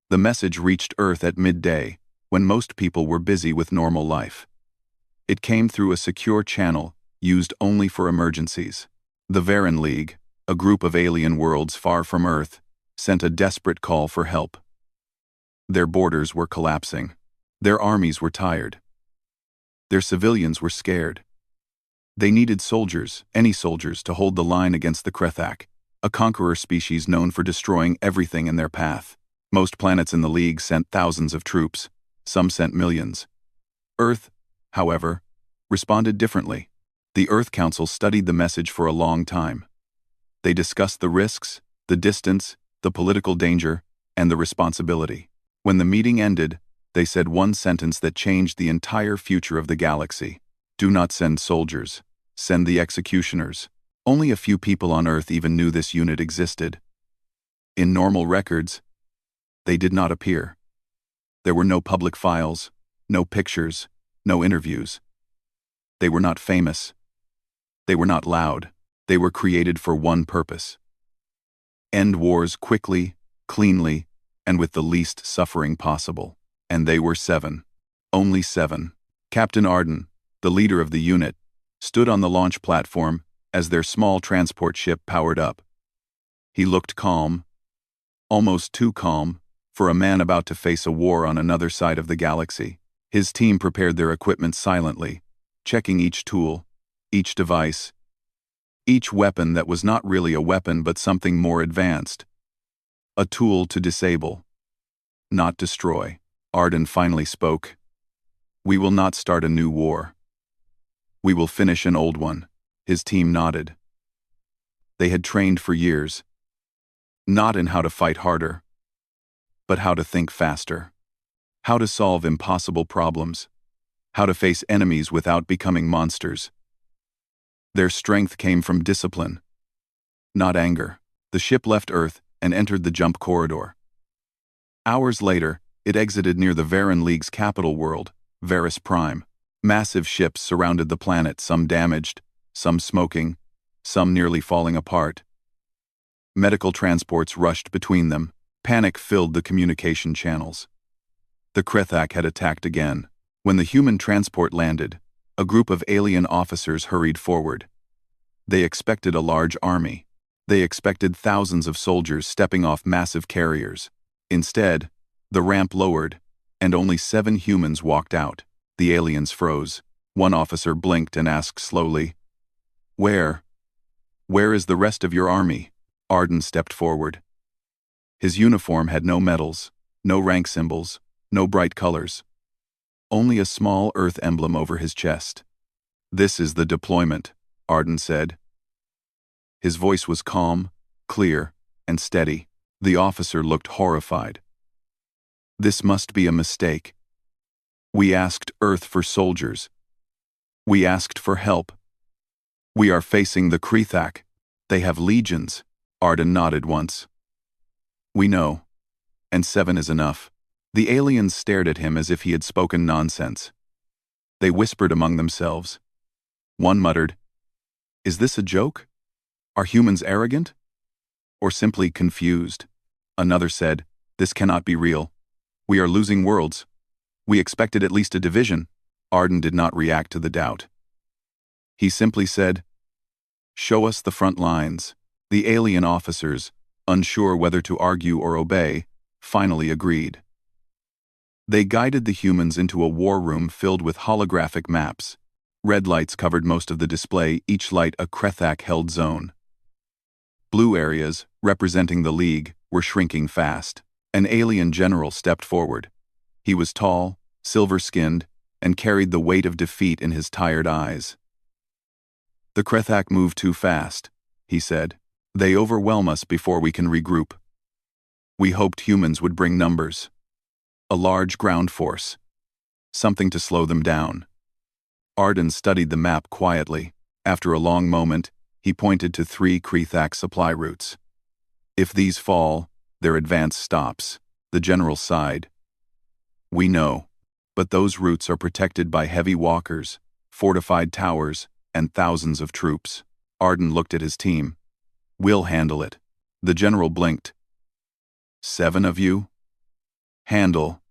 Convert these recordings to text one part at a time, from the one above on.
The message reached Earth at midday, when most people were busy with normal life. It came through a secure channel, used only for emergencies. The Varen League, a group of alien worlds far from Earth, sent a desperate call for help. Their borders were collapsing. Their armies were tired. Their civilians were scared. They needed soldiers, any soldiers, to hold the line against the Krethak, a conqueror species known for destroying everything in their path. Most planets in the League sent thousands of troops, some sent millions. Earth, however, responded differently. The Earth Council studied the message for a long time. They discussed the risks, the distance, the political danger, and the responsibility. When the meeting ended, they said one sentence that changed the entire future of the galaxy. Do not send soldiers. Send the executioners. Only a few people on Earth even knew this unit existed. In normal records, they did not appear. There were no public files, no pictures, no interviews. They were not famous. They were not loud. They were created for one purpose: end wars quickly, cleanly, and with the least suffering possible. And they were 7. Only 7. Captain Arden, the leader of the unit, stood on the launch platform as their small transport ship powered up. He looked calm, almost too calm, for a man about to face a war on another side of the galaxy. His team prepared their equipment silently, checking each tool, each device, each weapon that was not really a weapon but something more advanced. A tool to disable, not destroy. Arden finally spoke. We will not start a new war. We will finish an old one. His team nodded. They had trained for years, not in how to fight harder, but how to think faster, how to solve impossible problems, how to face enemies without becoming monsters. Their strength came from discipline, not anger. The ship left Earth and entered the jump corridor. Hours later, it exited near the Varen League's capital world, Varus Prime. Massive ships surrounded the planet, some damaged, some smoking, some nearly falling apart. Medical transports rushed between them. Panic filled the communication channels. The Krethak had attacked again. When the human transport landed, a group of alien officers hurried forward. They expected a large army. They expected thousands of soldiers stepping off massive carriers. Instead, the ramp lowered, and only 7 humans walked out. The aliens froze. One officer blinked and asked slowly, Where is the rest of your army?" Arden stepped forward. His uniform had no medals, no rank symbols, no bright colors. Only a small Earth emblem over his chest. "This is the deployment," Arden said. His voice was calm, clear, and steady. The officer looked horrified. "This must be a mistake. We asked Earth for soldiers. We asked for help. We are facing the Krethak. They have legions." Arden nodded once. "We know. And 7 is enough." The aliens stared at him as if he had spoken nonsense. They whispered among themselves. One muttered, "Is this a joke? Are humans arrogant? Or simply confused?" Another said, "This cannot be real. We are losing worlds. We expected at least a division." Arden did not react to the doubt. He simply said, "Show us the front lines." The alien officers, unsure whether to argue or obey, finally agreed. They guided the humans into a war room filled with holographic maps. Red lights covered most of the display, each light a Krethak-held zone. Blue areas, representing the League, were shrinking fast. An alien general stepped forward. He was tall, silver-skinned, and carried the weight of defeat in his tired eyes. "The Krethak move too fast," he said. "They overwhelm us before we can regroup. We hoped humans would bring numbers. A large ground force. Something to slow them down." Arden studied the map quietly. After a long moment, he pointed to 3 Krethak supply routes. "If these fall, their advance stops." The general sighed. "We know, but those routes are protected by heavy walkers, fortified towers, and thousands of troops." Arden looked at his team. "We'll handle it." The general blinked. 7 of you? Handle.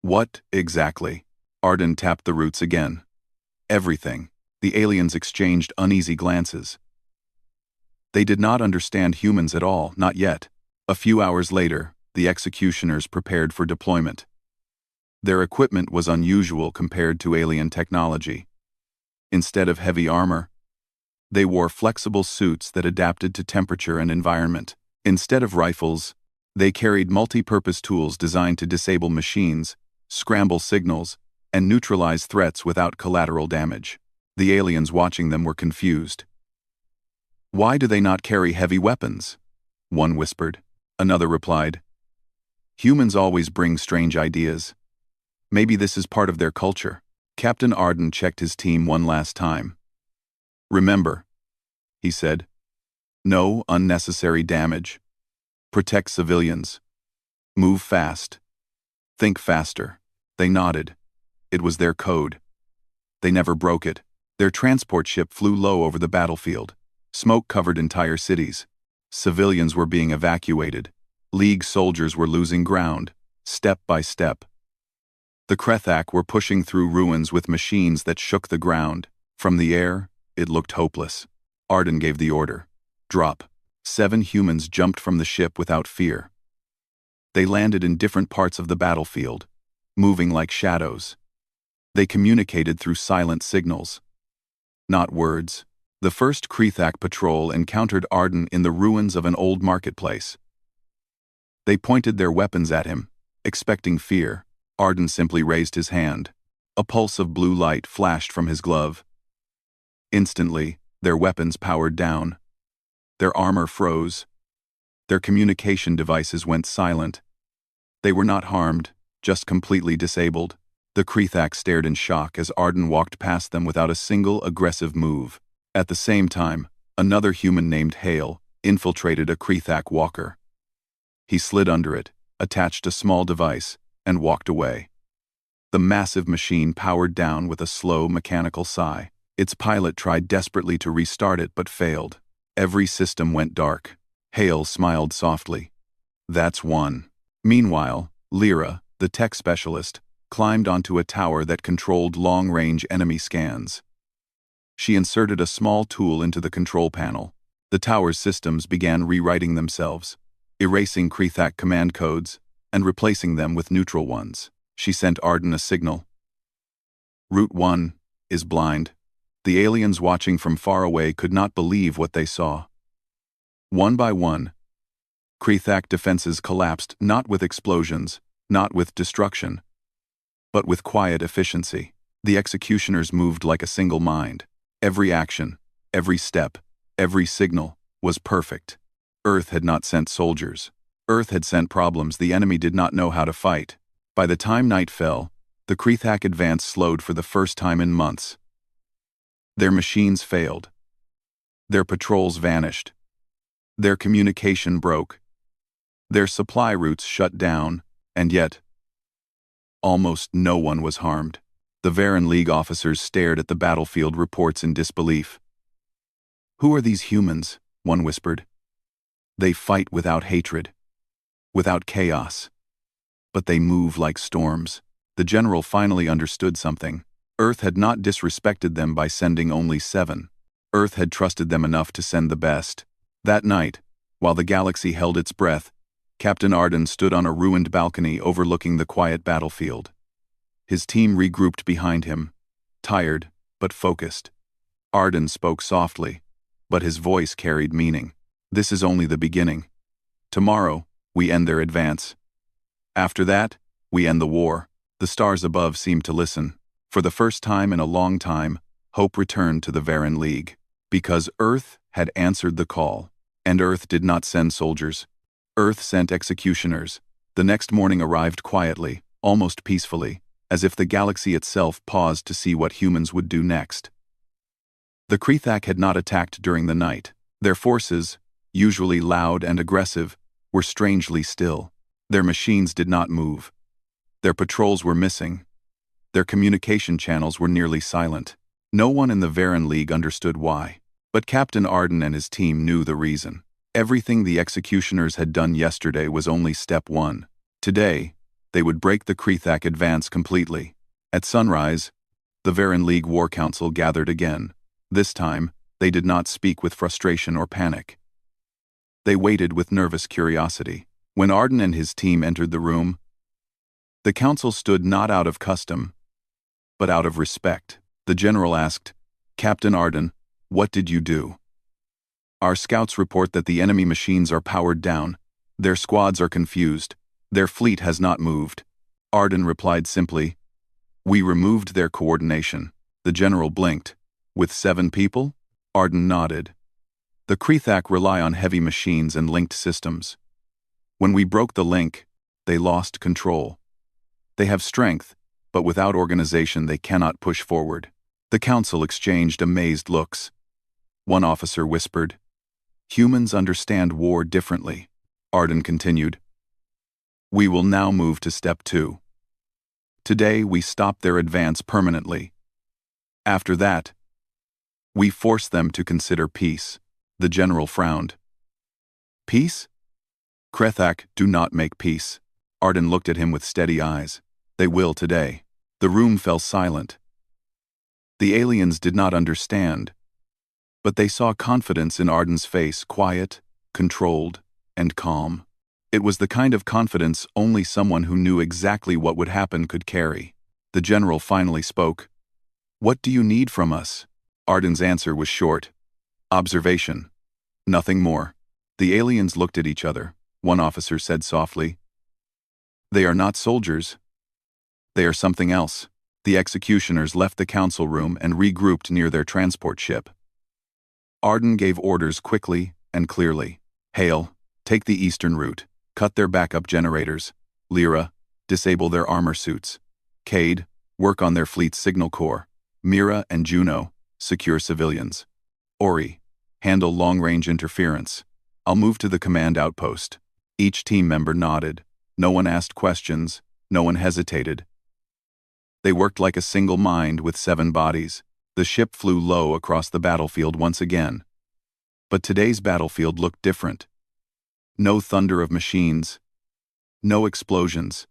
What, exactly? Arden tapped the roots again. Everything. The aliens exchanged uneasy glances. They did not understand humans at all, not yet. A few hours later, the executioners prepared for deployment. Their equipment was unusual compared to alien technology. Instead of heavy armor, they wore flexible suits that adapted to temperature and environment. Instead of rifles, they carried multi-purpose tools designed to disable machines, scramble signals, and neutralize threats without collateral damage. The aliens watching them were confused. "Why do they not carry heavy weapons?" one whispered. Another replied, "Humans always bring strange ideas. Maybe this is part of their culture." Captain Arden checked his team one last time. "Remember," he said, "no unnecessary damage. Protect civilians. Move fast. Think faster." They nodded. It was their code. They never broke it. Their transport ship flew low over the battlefield. Smoke covered entire cities. Civilians were being evacuated. League soldiers were losing ground, step by step. The Krethak were pushing through ruins with machines that shook the ground. From the air, it looked hopeless. Arden gave the order. Drop. 7 humans jumped from the ship without fear. They landed in different parts of the battlefield, moving like shadows. They communicated through silent signals. Not words. The first Krethak patrol encountered Arden in the ruins of an old marketplace. They pointed their weapons at him, expecting fear. Arden simply raised his hand. A pulse of blue light flashed from his glove. Instantly, their weapons powered down. Their armor froze. Their communication devices went silent. They were not harmed, just completely disabled. The Krethak stared in shock as Arden walked past them without a single aggressive move. At the same time, another human named Hale infiltrated a Krethak walker. He slid under it, attached a small device, and walked away. The massive machine powered down with a slow mechanical sigh. Its pilot tried desperately to restart it but failed. Every system went dark. Hale smiled softly. "That's one." Meanwhile, Lyra, the tech specialist, climbed onto a tower that controlled long-range enemy scans. She inserted a small tool into the control panel. The tower's systems began rewriting themselves, erasing Krethak command codes and replacing them with neutral ones. She sent Arden a signal. "Route 1 is blind." The aliens watching from far away could not believe what they saw. One by one, Krethak defenses collapsed, not with explosions, not with destruction, but with quiet efficiency. The executioners moved like a single mind. Every action, every step, every signal was perfect. Earth had not sent soldiers. Earth had sent problems the enemy did not know how to fight. By the time night fell, the Krethak advance slowed for the first time in months. Their machines failed. Their patrols vanished. Their communication broke. Their supply routes shut down, and yet, almost no one was harmed. The Varen League officers stared at the battlefield reports in disbelief. "Who are these humans?" one whispered. "They fight without hatred, without chaos. But they move like storms." The general finally understood something. Earth had not disrespected them by sending only 7. Earth had trusted them enough to send the best. That night, while the galaxy held its breath, Captain Arden stood on a ruined balcony overlooking the quiet battlefield. His team regrouped behind him, tired but focused. Arden spoke softly, but his voice carried meaning. "This is only the beginning. Tomorrow, we end their advance. After that, we end the war." The stars above seemed to listen. For the first time in a long time, hope returned to the Varen League. Because Earth had answered the call. And Earth did not send soldiers. Earth sent executioners. The next morning arrived quietly, almost peacefully, as if the galaxy itself paused to see what humans would do next. The Krethak had not attacked during the night. Their forces, usually loud and aggressive, were strangely still. Their machines did not move. Their patrols were missing. Their communication channels were nearly silent. No one in the Varen League understood why. But Captain Arden and his team knew the reason. Everything the executioners had done yesterday was only step 1. Today, They would break the Krethak advance completely. At sunrise, the Varen League War Council gathered again. This time, they did not speak with frustration or panic. They waited with nervous curiosity. When Arden and his team entered the room, the council stood not out of custom, but out of respect. The general asked, "Captain Arden, what did you do?" "Our scouts report that the enemy machines are powered down. Their squads are confused. Their fleet has not moved." Arden replied simply, "We removed their coordination." The general blinked. "With 7 people?" Arden nodded. "The Krethak rely on heavy machines and linked systems. When we broke the link, they lost control. They have strength, but without organization they cannot push forward." The council exchanged amazed looks. One officer whispered, "Humans understand war differently." Arden continued, "We will now move to step 2. Today we stop their advance permanently. After that, we force them to consider peace." The general frowned. "Peace? Krethak do not make peace." Arden looked at him with steady eyes. "They will today." The room fell silent. The aliens did not understand, but they saw confidence in Arden's face, quiet, controlled, and calm. It was the kind of confidence only someone who knew exactly what would happen could carry. The general finally spoke. "What do you need from us?" Arden's answer was short. "Observation. Nothing more." The aliens looked at each other. One officer said softly, "They are not soldiers. They are something else." The executioners left the council room and regrouped near their transport ship. Arden gave orders quickly and clearly. "Hale, take the eastern route. Cut their backup generators. Lyra, disable their armor suits. Cade, work on their fleet's signal core. Mira and Juno, secure civilians. Ori, handle long-range interference. I'll move to the command outpost." Each team member nodded. No one asked questions. No one hesitated. They worked like a single mind with 7 bodies. The ship flew low across the battlefield once again. But today's battlefield looked different. No thunder of machines. No explosions.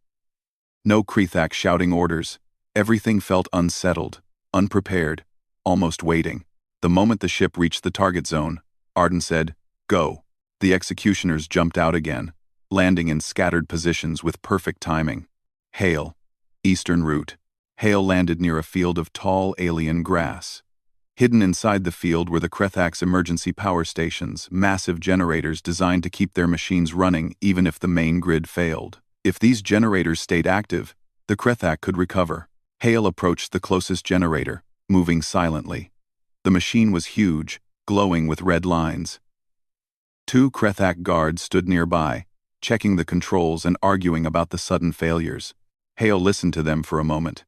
No Krethak shouting orders. Everything felt unsettled, unprepared, almost waiting. The moment the ship reached the target zone, Arden said, "Go." The executioners jumped out again, landing in scattered positions with perfect timing. Hale, eastern route. Hale landed near a field of tall alien grass. Hidden inside the field were the Krethak's emergency power stations, massive generators designed to keep their machines running even if the main grid failed. If these generators stayed active, the Krethak could recover. Hale approached the closest generator, moving silently. The machine was huge, glowing with red lines. 2 Krethak guards stood nearby, checking the controls and arguing about the sudden failures. Hale listened to them for a moment.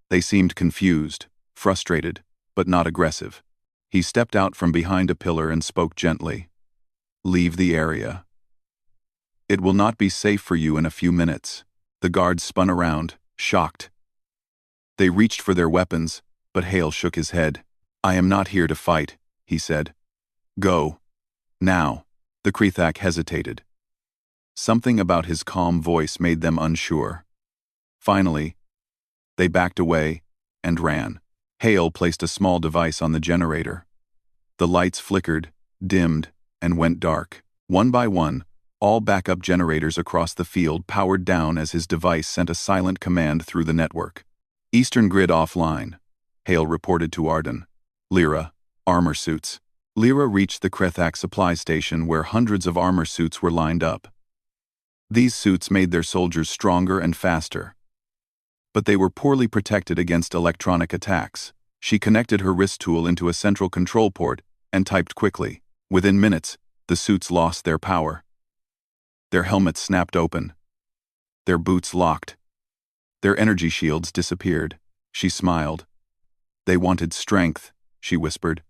They seemed confused, frustrated, but not aggressive. He stepped out from behind a pillar and spoke gently. "Leave the area. It will not be safe for you in a few minutes." The guards spun around, shocked. They reached for their weapons, but Hale shook his head. "I am not here to fight," he said. "Go. Now." The Krethak hesitated. Something about his calm voice made them unsure. Finally, they backed away and ran. Hale placed a small device on the generator. The lights flickered, dimmed, and went dark. One by one, all backup generators across the field powered down as his device sent a silent command through the network. "Eastern grid offline," Hale reported to Arden. "Lyra, armor suits." Lyra reached the Krethak supply station where hundreds of armor suits were lined up. These suits made their soldiers stronger and faster. But they were poorly protected against electronic attacks. She connected her wrist tool into a central control port and typed quickly. Within minutes, the suits lost their power. Their helmets snapped open. Their boots locked. Their energy shields disappeared. She smiled. "They wanted strength," she whispered.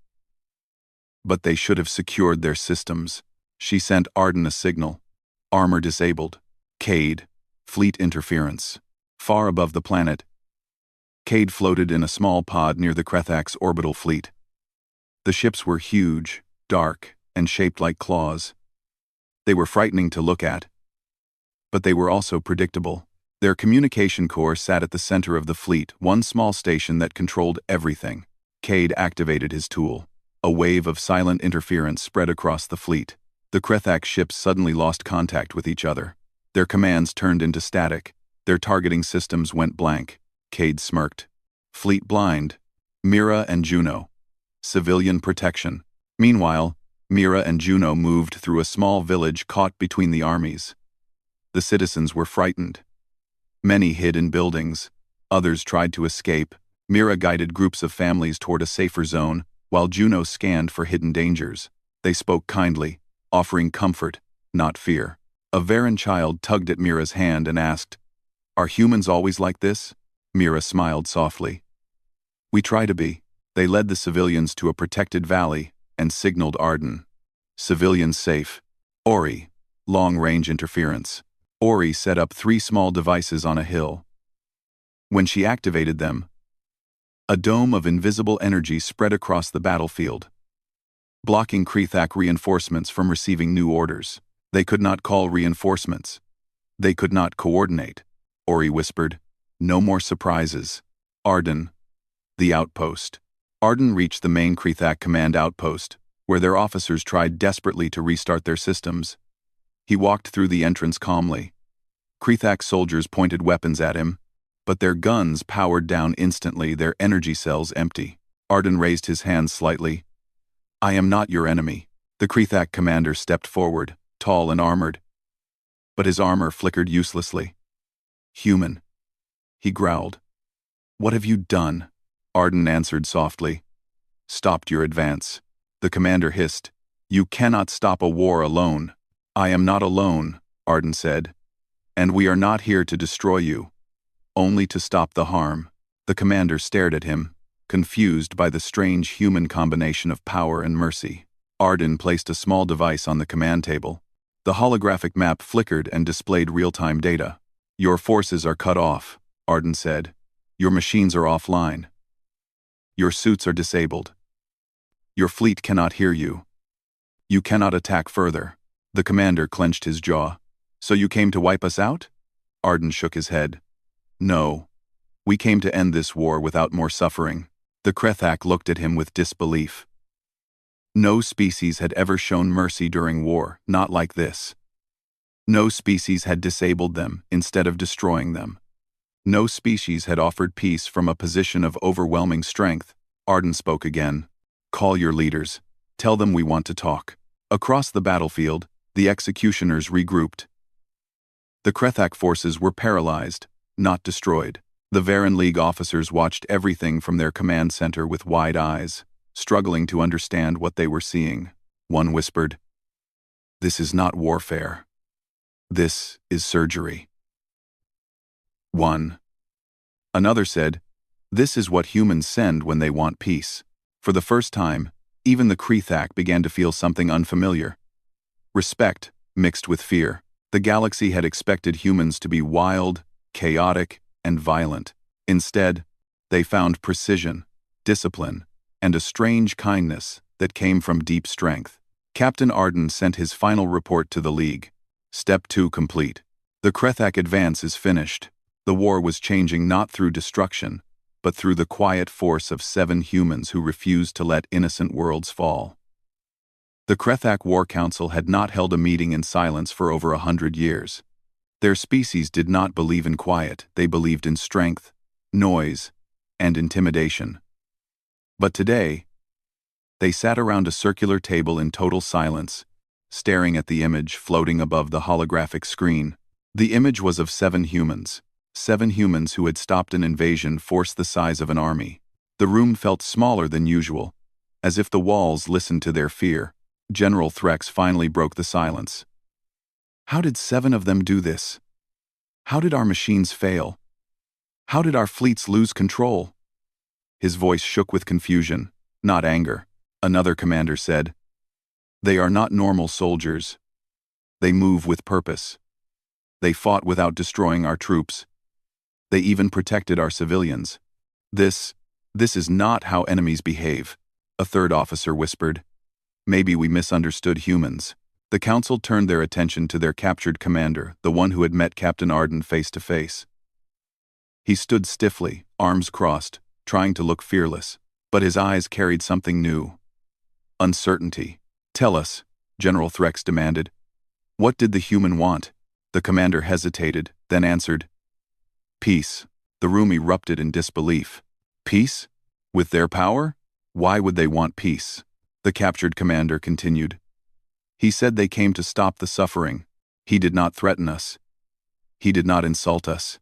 "But they should have secured their systems." She sent Arden a signal. "Armor disabled. Cade, fleet interference." Far above the planet, Cade floated in a small pod near the Krethak's orbital fleet. The ships were huge, dark, and shaped like claws. They were frightening to look at, but they were also predictable. Their communication core sat at the center of the fleet, one small station that controlled everything. Cade activated his tool. A wave of silent interference spread across the fleet. The Krethak ships suddenly lost contact with each other. Their commands turned into static. Their targeting systems went blank. Cade smirked. Fleet blind. Mira and Juno. Civilian protection. Meanwhile, Mira and Juno moved through a small village caught between the armies. The citizens were frightened. Many hid in buildings. Others tried to escape. Mira guided groups of families toward a safer zone, while Juno scanned for hidden dangers. They spoke kindly, offering comfort, not fear. A Varan child tugged at Mira's hand and asked, "Are humans always like this?" Mira smiled softly. "We try to be." They led the civilians to a protected valley and signaled Arden. Civilians safe. Ori. Long-range interference. Ori set up 3 small devices on a hill. When she activated them, a dome of invisible energy spread across the battlefield, blocking Krethak reinforcements from receiving new orders. They could not call reinforcements. They could not coordinate. Ori whispered, "No more surprises." Arden. The outpost. Arden reached the main Krethak command outpost, where their officers tried desperately to restart their systems. He walked through the entrance calmly. Krethak soldiers pointed weapons at him, but their guns powered down instantly, their energy cells empty. Arden raised his hands slightly. "I am not your enemy." The Krethak commander stepped forward, tall and armored. But his armor flickered uselessly. "Human," he growled. "What have you done?" Arden answered softly. "Stopped your advance." The commander hissed. "You cannot stop a war alone." "I am not alone," Arden said. "And we are not here to destroy you. Only to stop the harm." The commander stared at him, confused by the strange human combination of power and mercy. Arden placed a small device on the command table. The holographic map flickered and displayed real-time data. "Your forces are cut off," Arden said. "Your machines are offline. Your suits are disabled. Your fleet cannot hear you. You cannot attack further." The commander clenched his jaw. "So you came to wipe us out?" Arden shook his head. "No. We came to end this war without more suffering." The Krethak looked at him with disbelief. No species had ever shown mercy during war, not like this. No species had disabled them instead of destroying them. No species had offered peace from a position of overwhelming strength. Arden spoke again. "Call your leaders. Tell them we want to talk." Across the battlefield, the executioners regrouped. The Krethak forces were paralyzed, not destroyed. The Varan League officers watched everything from their command center with wide eyes, struggling to understand what they were seeing. One whispered, "This is not warfare. This is surgery." One. Another said, "This is what humans send when they want peace." For the first time, even the Krethak began to feel something unfamiliar. Respect mixed with fear. The galaxy had expected humans to be wild, chaotic, and violent. Instead, they found precision, discipline, and a strange kindness that came from deep strength. Captain Arden sent his final report to the League. Step 2 complete. The Krethak advance is finished. The war was changing not through destruction, but through the quiet force of 7 humans who refused to let innocent worlds fall. The Krethak War Council had not held a meeting in silence for over 100 years. Their species did not believe in quiet, they believed in strength, noise, and intimidation. But today, they sat around a circular table in total silence, staring at the image floating above the holographic screen. The image was of 7 humans. 7 humans who had stopped an invasion force the size of an army. The room felt smaller than usual, as if the walls listened to their fear. General Threx finally broke the silence. "How did 7 of them do this? How did our machines fail? How did our fleets lose control?" His voice shook with confusion, not anger. Another commander said, "They are not normal soldiers. They move with purpose. They fought without destroying our troops. They even protected our civilians. This is not how enemies behave." A third officer whispered, "Maybe we misunderstood humans." The council turned their attention to their captured commander, the one who had met Captain Arden face to face. He stood stiffly, arms crossed, trying to look fearless, but his eyes carried something new. Uncertainty. "Tell us," General Threx demanded. "What did the human want?" The commander hesitated, then answered, "Peace." The room erupted in disbelief. Peace? With their power? Why would they want peace? The captured commander continued. "He said they came to stop the suffering. He did not threaten us. He did not insult us.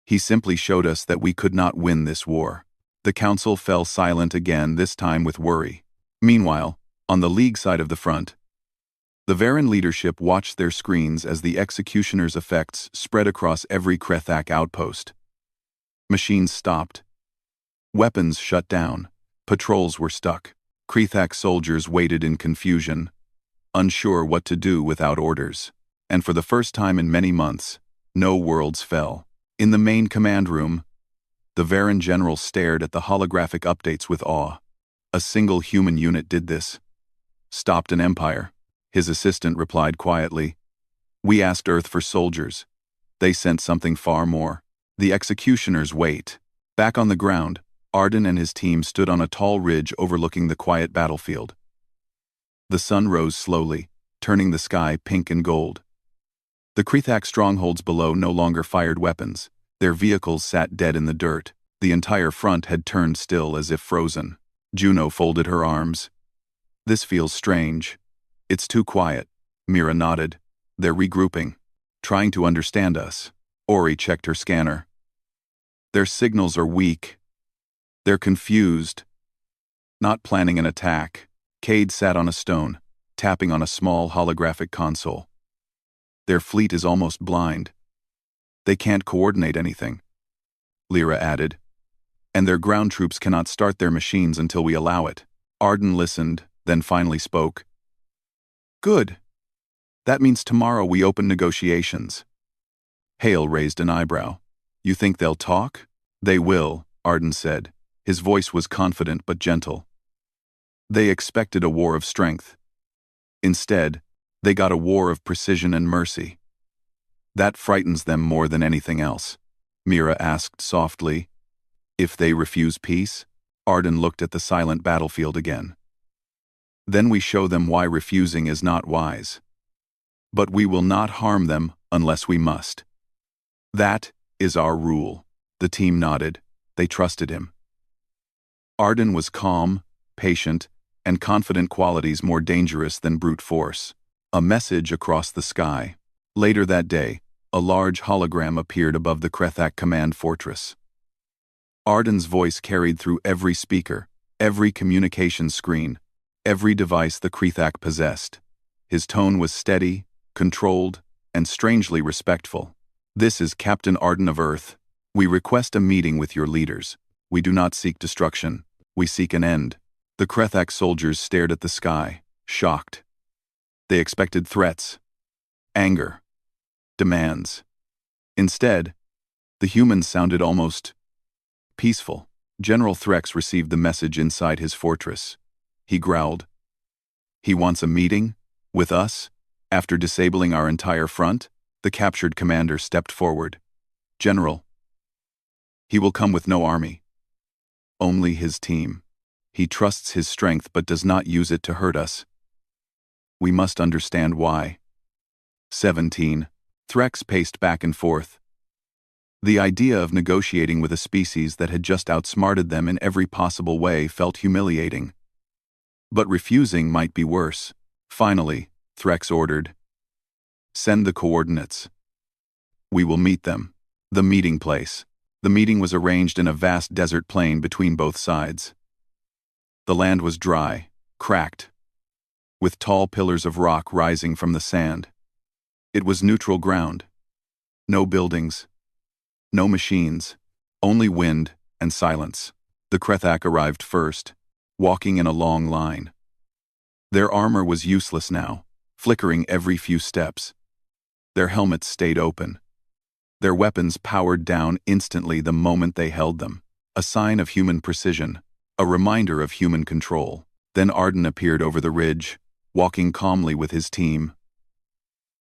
He simply showed us that we could not win this war." The council fell silent again, this time with worry. Meanwhile, on the League side of the front, the Varen leadership watched their screens as the executioner's effects spread across every Krethak outpost. Machines stopped. Weapons shut down. Patrols were stuck. Krethak soldiers waited in confusion, unsure what to do without orders. And for the first time in many months, no worlds fell. In the main command room, the Varen general stared at the holographic updates with awe. A single human unit did this. Stopped an empire. His assistant replied quietly. "We asked Earth for soldiers. They sent something far more." The executioners wait. Back on the ground, Arden and his team stood on a tall ridge overlooking the quiet battlefield. The sun rose slowly, turning the sky pink and gold. The Krethak strongholds below no longer fired weapons. Their vehicles sat dead in the dirt. The entire front had turned still as if frozen. Juno folded her arms. "This feels strange. It's too quiet." Mira nodded. "They're regrouping, trying to understand us." Ori checked her scanner. "Their signals are weak. They're confused. Not planning an attack." Cade sat on a stone, tapping on a small holographic console. "Their fleet is almost blind. They can't coordinate anything," Lyra added. "And their ground troops cannot start their machines until we allow it." Arden listened, then finally spoke. "Good. That means tomorrow we open negotiations." Hale raised an eyebrow. "You think they'll talk?" "They will," Arden said. His voice was confident but gentle. "They expected a war of strength. Instead, they got a war of precision and mercy. That frightens them more than anything else." Mira asked softly, "If they refuse peace?" Arden looked at the silent battlefield again. "Then we show them why refusing is not wise. But we will not harm them unless we must. That is our rule." The team nodded. They trusted him. Arden was calm, patient, and confident, qualities more dangerous than brute force. A message across the sky. Later that day, a large hologram appeared above the Krethak command fortress. Arden's voice carried through every speaker, every communication screen, every device the Krethak possessed. His tone was steady, controlled, and strangely respectful. "This is Captain Arden of Earth. We request a meeting with your leaders. We do not seek destruction. We seek an end." The Krethak soldiers stared at the sky, shocked. They expected threats, anger, demands. Instead, the humans sounded almost peaceful. General Threx received the message inside his fortress. He growled. "He wants a meeting? With us? After disabling our entire front?" The captured commander stepped forward. "General, he will come with no army. Only his team. He trusts his strength but does not use it to hurt us. We must understand why." 17. Threx paced back and forth. The idea of negotiating with a species that had just outsmarted them in every possible way felt humiliating. But refusing might be worse. Finally, Threx ordered, "Send the coordinates. We will meet them." The meeting place. The meeting was arranged in a vast desert plain between both sides. The land was dry, cracked, with tall pillars of rock rising from the sand. It was neutral ground. No buildings, no machines, only wind and silence. The Krethak arrived first, walking in a long line. Their armor was useless now, flickering every few steps. Their helmets stayed open. Their weapons powered down instantly the moment they held them, a sign of human precision, a reminder of human control. Then Arden appeared over the ridge, walking calmly with his team.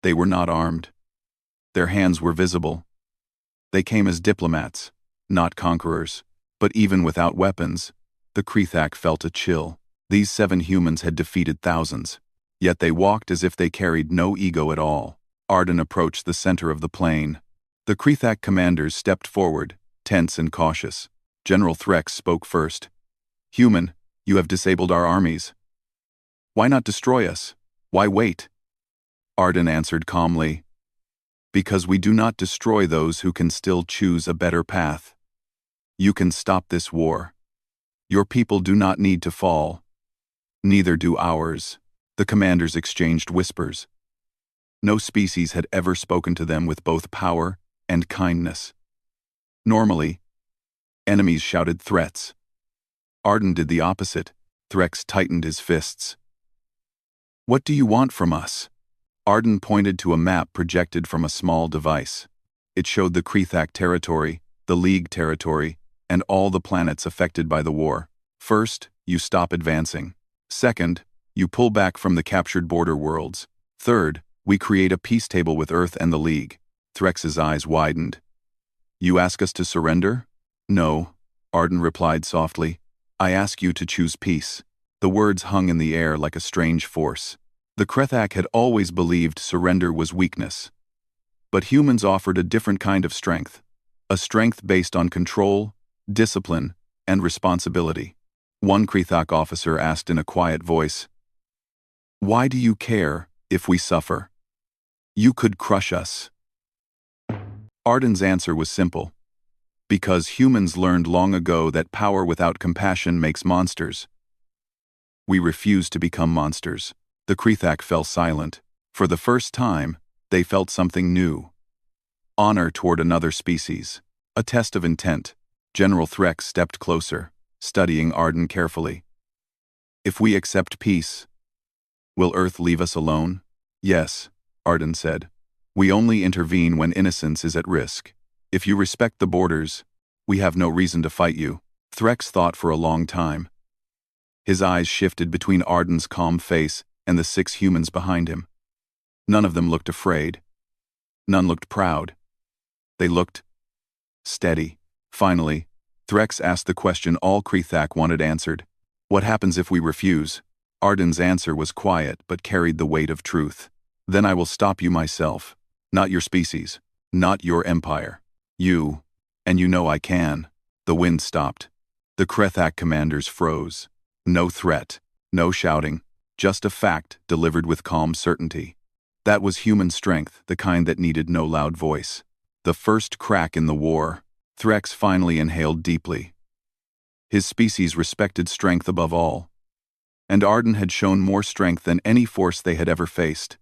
They were not armed. Their hands were visible. They came as diplomats, not conquerors. But even without weapons, the Krethak felt a chill. These 7 humans had defeated thousands, yet they walked as if they carried no ego at all. Arden approached the center of the plain. The Krethak commanders stepped forward, tense and cautious. General Threx spoke first. "Human, you have disabled our armies. Why not destroy us? Why wait?" Arden answered calmly, "Because we do not destroy those who can still choose a better path. You can stop this war. Your people do not need to fall. Neither do ours." The commanders exchanged whispers. No species had ever spoken to them with both power and kindness. Normally, enemies shouted threats. Arden did the opposite. Threx tightened his fists. "What do you want from us?" Arden pointed to a map projected from a small device. It showed the Krethak territory, the League territory, and all the planets affected by the war. "First, you stop advancing. Second, you pull back from the captured border worlds. Third, we create a peace table with Earth and the League." Threx's eyes widened. "You ask us to surrender?" "No," Arden replied softly. "I ask you to choose peace." The words hung in the air like a strange force. The Krethak had always believed surrender was weakness. But humans offered a different kind of strength. A strength based on control, discipline, and responsibility. One Krethak officer asked in a quiet voice, "Why do you care if we suffer? You could crush us." Arden's answer was simple. "Because humans learned long ago that power without compassion makes monsters. We refuse to become monsters." The Krethak fell silent. For the first time, they felt something new. Honor toward another species. A test of intent. General Threx stepped closer, studying Arden carefully. "If we accept peace, will Earth leave us alone?" "Yes," Arden said. "We only intervene when innocence is at risk. If you respect the borders, we have no reason to fight you." Threx thought for a long time. His eyes shifted between Arden's calm face and the 6 humans behind him. None of them looked afraid. None looked proud. They looked steady. Finally, Threx asked the question all Krethak wanted answered. "What happens if we refuse?" Arden's answer was quiet but carried the weight of truth. "Then I will stop you myself. Not your species. Not your empire. You. And you know I can." The wind stopped. The Krethak commanders froze. No threat. No shouting. Just a fact delivered with calm certainty. That was human strength, the kind that needed no loud voice. The first crack in the war. Threx finally inhaled deeply. His species respected strength above all. And Arden had shown more strength than any force they had ever faced.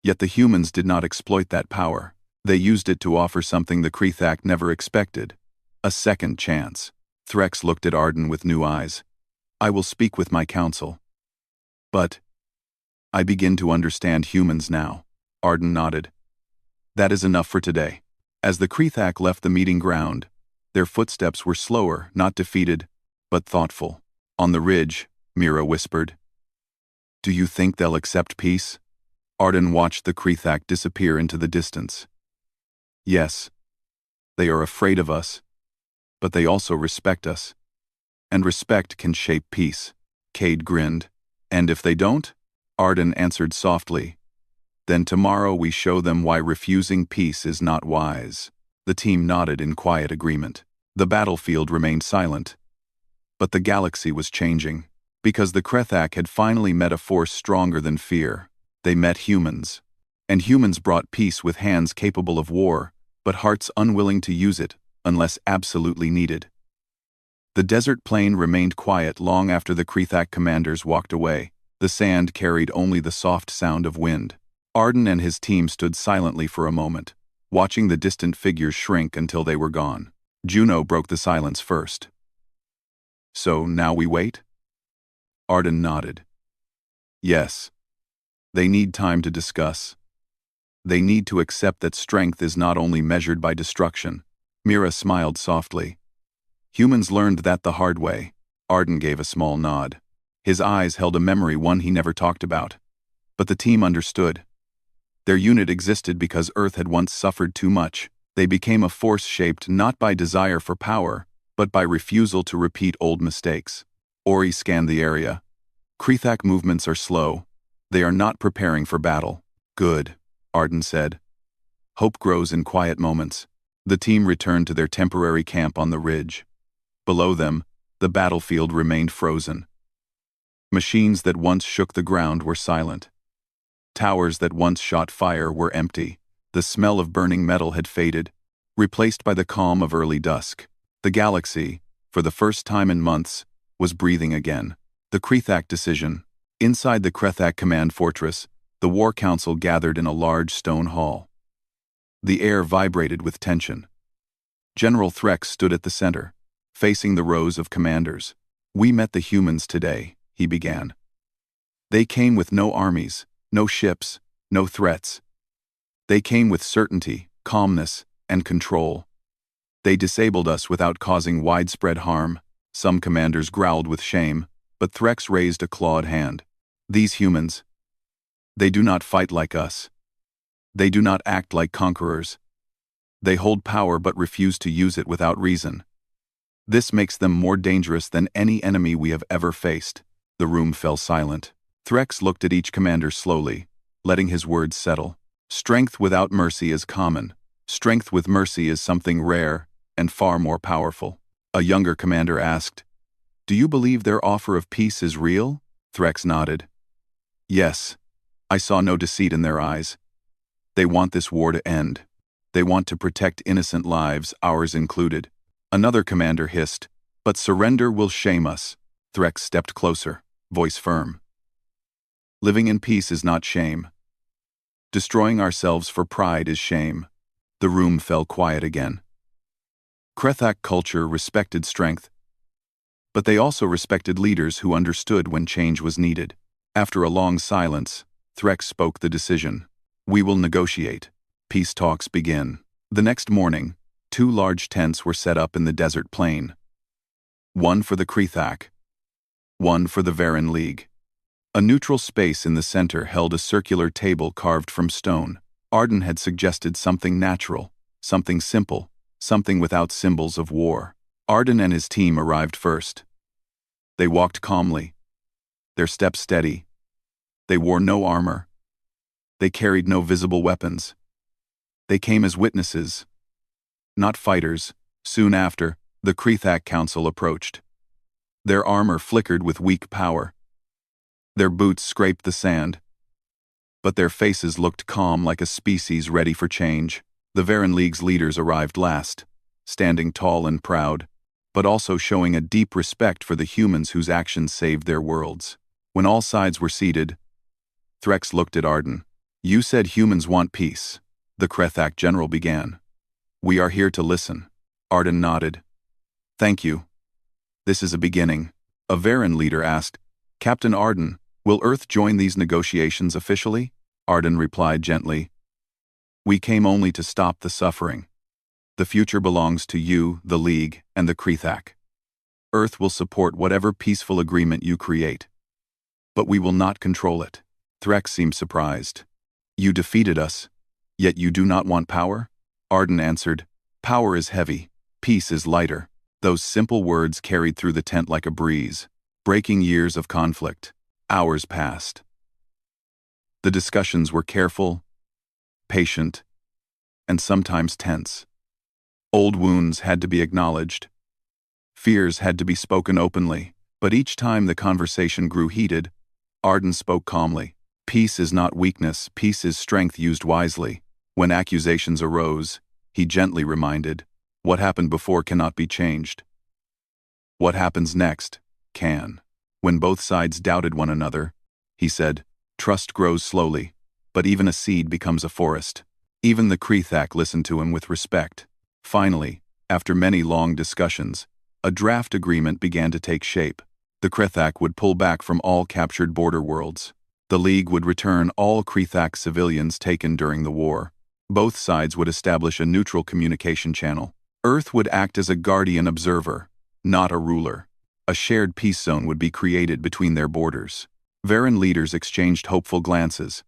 Yet the humans did not exploit that power. They used it to offer something the Krethak never expected. A second chance. Threx looked at Arden with new eyes. "I will speak with my council. But I begin to understand humans now." Arden nodded. "That is enough for today." As the Krethak left the meeting ground, their footsteps were slower, not defeated, but thoughtful. On the ridge, Mira whispered, "Do you think they'll accept peace?" Arden watched the Krethak disappear into the distance. "Yes. They are afraid of us, but they also respect us. And respect can shape peace." Cade grinned. "And if they don't?" Arden answered softly. "Then tomorrow we show them why refusing peace is not wise." The team nodded in quiet agreement. The battlefield remained silent. But the galaxy was changing. Because the Krethak had finally met a force stronger than fear. They met humans. And humans brought peace with hands capable of war, but hearts unwilling to use it unless absolutely needed. The desert plain remained quiet long after the Krethak commanders walked away. The sand carried only the soft sound of wind. Arden and his team stood silently for a moment, watching the distant figures shrink until they were gone. Juno broke the silence first. "So now we wait?" Arden nodded. "Yes. They need time to discuss. They need to accept that strength is not only measured by destruction." Mira smiled softly. "Humans learned that the hard way." Arden gave a small nod. His eyes held a memory, one he never talked about. But the team understood. Their unit existed because Earth had once suffered too much. They became a force shaped not by desire for power, but by refusal to repeat old mistakes. Ori scanned the area. Krethak movements are slow. They are not preparing for battle. Good, Arden said. Hope grows in quiet moments. The team returned to their temporary camp on the ridge. Below them, the battlefield remained frozen. Machines that once shook the ground were silent. Towers that once shot fire were empty. The smell of burning metal had faded, replaced by the calm of early dusk. The galaxy, for the first time in months, was breathing again. The Krethak decision. Inside the Krethak command fortress, the War Council gathered in a large stone hall. The air vibrated with tension. General Threx stood at the center, facing the rows of commanders. "We met the humans today," he began. "They came with no armies, no ships, no threats. They came with certainty, calmness, and control. They disabled us without causing widespread harm." Some commanders growled with shame, but Threx raised a clawed hand. "These humans, they do not fight like us. They do not act like conquerors. They hold power but refuse to use it without reason. This makes them more dangerous than any enemy we have ever faced." The room fell silent. Threx looked at each commander slowly, letting his words settle. Strength without mercy is common. Strength with mercy is something rare and far more powerful. A younger commander asked, "Do you believe their offer of peace is real?" Threx nodded. "Yes. I saw no deceit in their eyes. They want this war to end. They want to protect innocent lives, ours included." Another commander hissed, "But surrender will shame us." Threx stepped closer, voice firm. "Living in peace is not shame. Destroying ourselves for pride is shame." The room fell quiet again. Krethak culture respected strength, but they also respected leaders who understood when change was needed. After a long silence, Threx spoke the decision. "We will negotiate. Peace talks begin." The next morning, 2 large tents were set up in the desert plain. One for the Krethak, one for the Varen League. A neutral space in the center held a circular table carved from stone. Arden had suggested something natural, something simple, something without symbols of war. Arden and his team arrived first. They walked calmly, their steps steady. They wore no armor. They carried no visible weapons. They came as witnesses, not fighters. Soon after, the Krethak Council approached. Their armor flickered with weak power. Their boots scraped the sand. But their faces looked calm, like a species ready for change. The Varen League's leaders arrived last, standing tall and proud, but also showing a deep respect for the humans whose actions saved their worlds. When all sides were seated, Threx looked at Arden. "You said humans want peace," the Krethak general began. "We are here to listen." Arden nodded. "Thank you. This is a beginning." A Varen leader asked, "Captain Arden, will Earth join these negotiations officially?" Arden replied gently, "We came only to stop the suffering. The future belongs to you, the League, and the Krethak. Earth will support whatever peaceful agreement you create. But we will not control it." Threx seemed surprised. "You defeated us, yet you do not want power?" Arden answered, "Power is heavy, peace is lighter." Those simple words carried through the tent like a breeze, breaking years of conflict. Hours passed. The discussions were careful, patient, and sometimes tense. Old wounds had to be acknowledged. Fears had to be spoken openly, but each time the conversation grew heated, Arden spoke calmly. "Peace is not weakness, peace is strength used wisely." When accusations arose, he gently reminded, "What happened before cannot be changed. What happens next can." When both sides doubted one another, he said, "Trust grows slowly, but even a seed becomes a forest." Even the Krethak listened to him with respect. Finally, after many long discussions, a draft agreement began to take shape. The Krethak would pull back from all captured border worlds. The League would return all Krethak civilians taken during the war. Both sides would establish a neutral communication channel. Earth would act as a guardian observer, not a ruler. A shared peace zone would be created between their borders. Varen leaders exchanged hopeful glances.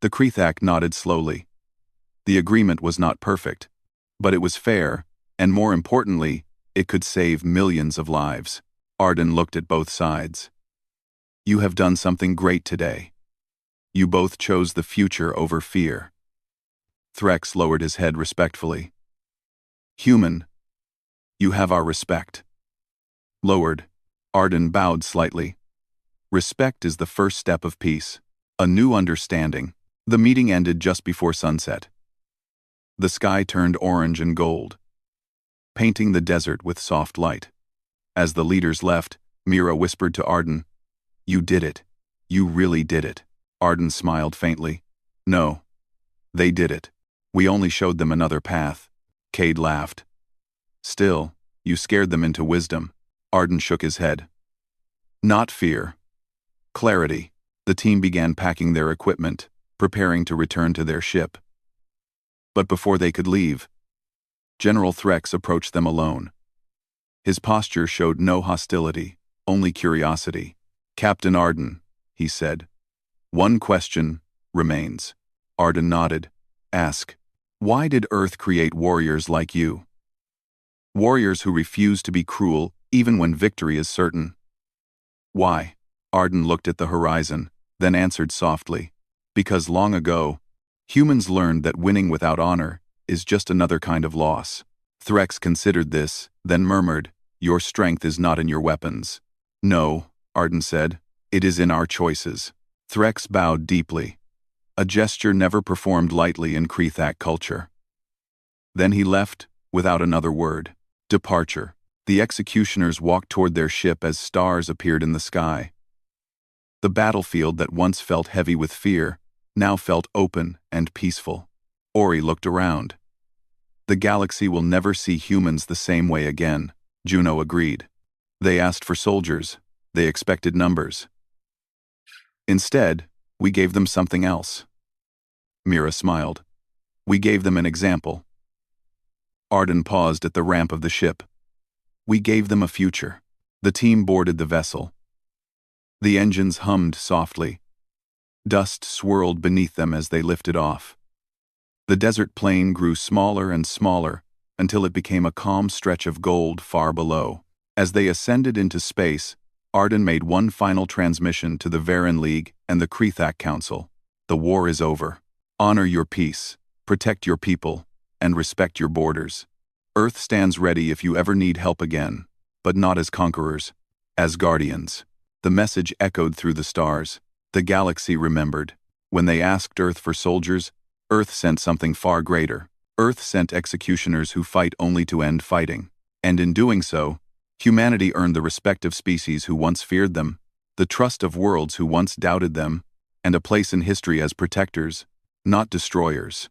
The Krethak nodded slowly. The agreement was not perfect, but it was fair, and more importantly, it could save millions of lives. Arden looked at both sides. You have done something great today. You both chose the future over fear. Threx lowered his head respectfully. Human, you have our respect. Lowered, Arden bowed slightly. Respect is the first step of peace. A new understanding. The meeting ended just before sunset. The sky turned orange and gold, painting the desert with soft light. As the leaders left, Mira whispered to Arden, "You did it. You really did it." Arden smiled faintly. "No. They did it. We only showed them another path." Cade laughed. "Still, you scared them into wisdom." Arden shook his head. "Not fear. Clarity." The team began packing their equipment, preparing to return to their ship. But before they could leave, General Threx approached them alone. His posture showed no hostility, only curiosity. "Captain Arden," he said, "one question remains." Arden nodded. "Ask. Why did Earth create warriors like you? Warriors who refuse to be cruel even when victory is certain." "Why?" Arden looked at the horizon, then answered softly. "Because long ago, humans learned that winning without honor is just another kind of loss." Threx considered this, then murmured, "Your strength is not in your weapons." "No," Arden said, "it is in our choices." Threx bowed deeply, a gesture never performed lightly in Krethak culture. Then he left, without another word. Departure. The executioners walked toward their ship as stars appeared in the sky. The battlefield that once felt heavy with fear now felt open and peaceful. Ori looked around. "The galaxy will never see humans the same way again," Juno agreed. "They asked for soldiers. They expected numbers. Instead, we gave them something else." Mira smiled. "We gave them an example." Arden paused at the ramp of the ship. "We gave them a future." The team boarded the vessel. The engines hummed softly. Dust swirled beneath them as they lifted off. The desert plain grew smaller and smaller until it became a calm stretch of gold far below. As they ascended into space, Arden made one final transmission to the Varen League and the Krethak Council. "The war is over. Honor your peace, protect your people, and respect your borders. Earth stands ready if you ever need help again, but not as conquerors, as guardians." The message echoed through the stars. The galaxy remembered. When they asked Earth for soldiers, Earth sent something far greater. Earth sent executioners who fight only to end fighting. And in doing so, humanity earned the respect of species who once feared them, the trust of worlds who once doubted them, and a place in history as protectors, not destroyers.